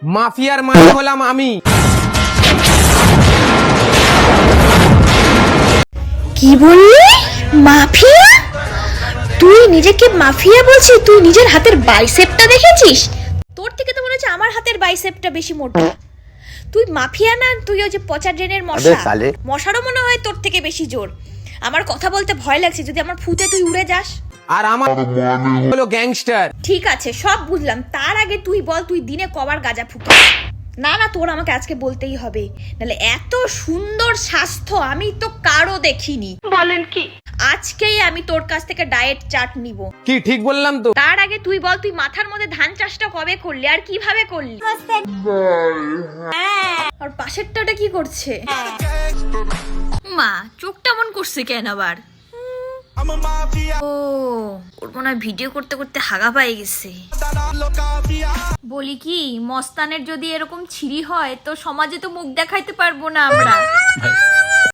মাফিয়ার মানে হলাম আমি। কি বললি? মাফিয়া? তুই নিজেকে মাফিয়া বলছিস? তুই নিজের হাতের বাইসেপটা দেখেছিস? তোর থেকে তো মনে হচ্ছে আমার হাতের বাইসেপটা বেশি মোটা। তুই মাফিয়া না, তুই ওই যে পচা ড্রেনের মশা। মশারও মনে হয় তোর থেকে বেশি জোর। আমার কথা বলতে ভয় লাগছে, যদি আমার ফুটে তুই উড়ে যাস। আর আমার হলো গ্যাংস্টার। ঠিক আছে, সব বুঝলাম। তার আগে তুই বল, তুই দিনে কবার গাঁজা ফুকিস? না না, তোর আমাকে আজকে বলতেই হবে, নাহলে এত সুন্দর স্বাস্থ্য আমি তো কারো দেখিনি। বলেন কি? আজকেই আমি তোর কাছ থেকে ডায়েট চার্ট নিব। কি ঠিক বললাম তো? তার আগে তুই বল, তুই মাথার মধ্যে ধান চাষটা কবে করলি আর কিভাবে করলি? আর পাশেরটা কি করছে? মা চোখটা মন করছে কেন আবার? ও, ওর মনে হয় ভিডিও করতে করতে হাগা পাই গেছে। বলি কি, মস্তানের যদি এরকম ছিরি হয় তো সমাজে তো মুখ দেখাইতে পারবো না আমরা।